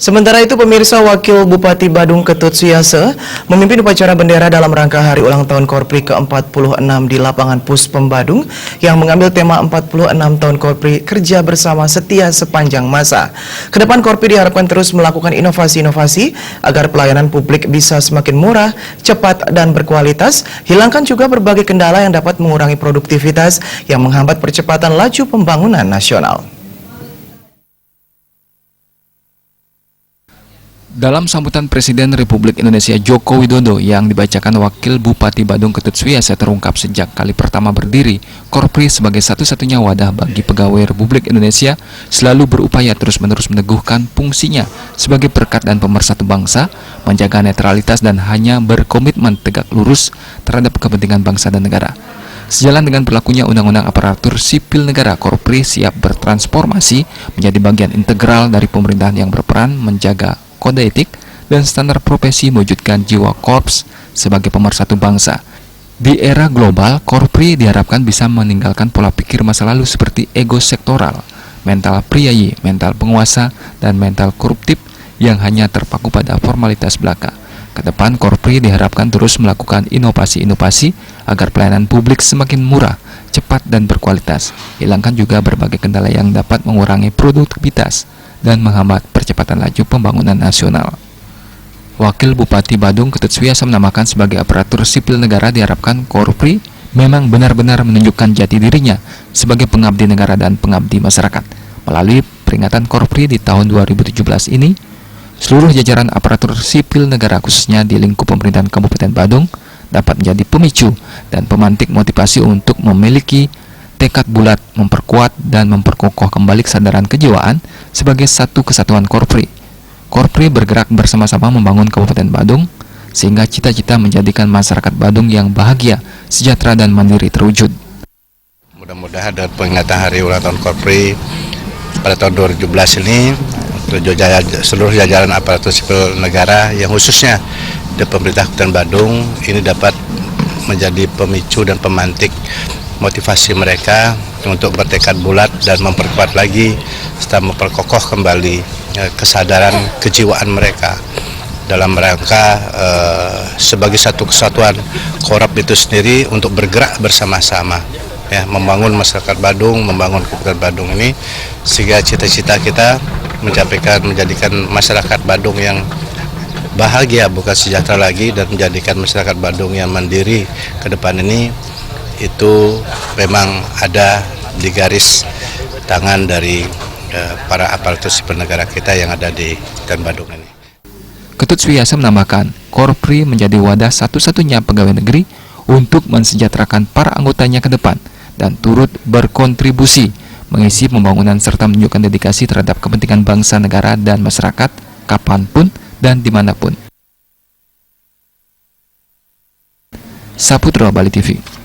Sementara itu, pemirsa, Wakil Bupati Badung Ketut Suyase memimpin upacara bendera dalam rangka hari ulang tahun Korpri ke-46 di lapangan Puspem Badung yang mengambil tema 46 tahun Korpri kerja bersama setia sepanjang masa. Kedepan Korpri diharapkan terus melakukan inovasi-inovasi agar pelayanan publik bisa semakin murah, cepat, dan berkualitas, hilangkan juga berbagai kendala yang dapat mengurangi produktivitas yang menghambat percepatan laju pembangunan nasional. Dalam sambutan Presiden Republik Indonesia Joko Widodo yang dibacakan Wakil Bupati Badung Ketut Suyase terungkap sejak kali pertama berdiri, Korpri sebagai satu-satunya wadah bagi pegawai Republik Indonesia selalu berupaya terus-menerus meneguhkan fungsinya sebagai perekat dan pemersatu bangsa, menjaga netralitas dan hanya berkomitmen tegak lurus terhadap kepentingan bangsa dan negara. Sejalan dengan berlakunya Undang-Undang Aparatur Sipil Negara, Korpri siap bertransformasi menjadi bagian integral dari pemerintahan yang berperan menjaga kode etik dan standar profesi mewujudkan jiwa korps sebagai pemersatu bangsa. Di era global, Korpri diharapkan bisa meninggalkan pola pikir masa lalu seperti ego sektoral, mental priayi, mental penguasa, dan mental koruptif yang hanya terpaku pada formalitas belaka. Kedepan, Korpri diharapkan terus melakukan inovasi-inovasi agar pelayanan publik semakin murah, cepat, dan berkualitas. Hilangkan juga berbagai kendala yang dapat mengurangi produktivitas dan menghambat percepatan laju pembangunan nasional. Wakil Bupati Badung Ketut Suyase menamakan sebagai aparatur sipil negara diharapkan Korpri memang benar-benar menunjukkan jati dirinya sebagai pengabdi negara dan pengabdi masyarakat. Melalui peringatan Korpri di tahun 2017 ini, seluruh jajaran aparatur sipil negara khususnya di lingkup pemerintahan Kabupaten Badung dapat menjadi pemicu dan pemantik motivasi untuk memiliki tekad bulat memperkuat dan memperkokoh kembali kesadaran kejiwaan sebagai satu kesatuan Korpri. Korpri bergerak bersama-sama membangun Kabupaten Badung sehingga cita-cita menjadikan masyarakat Badung yang bahagia, sejahtera, dan mandiri terwujud. Mudah-mudahan dengan peringatan Hari Ulang Tahun Korpri pada tahun 2017 ini, seluruh jajaran aparatur sipil negara yang khususnya di pemerintah Kabupaten Badung ini dapat menjadi pemicu dan pemantik motivasi mereka untuk bertekad bulat dan memperkuat lagi serta memperkokoh kembali kesadaran kejiwaan mereka dalam rangka sebagai satu kesatuan Korp itu sendiri untuk bergerak bersama-sama ya, membangun masyarakat Badung, membangun Kabupaten Badung ini sehingga cita-cita kita menjadikan masyarakat Badung yang bahagia bukan sejahtera lagi dan menjadikan masyarakat Badung yang mandiri ke depan ini itu memang ada di garis tangan dari para aparatur sipil negara kita yang ada di Kabupaten Badung ini. Ketut Suyase menambahkan, Korpri menjadi wadah satu-satunya pegawai negeri untuk mensejahterakan para anggotanya ke depan dan turut berkontribusi mengisi pembangunan serta menunjukkan dedikasi terhadap kepentingan bangsa, negara, dan masyarakat kapanpun dan dimanapun. Saputra Bali TV.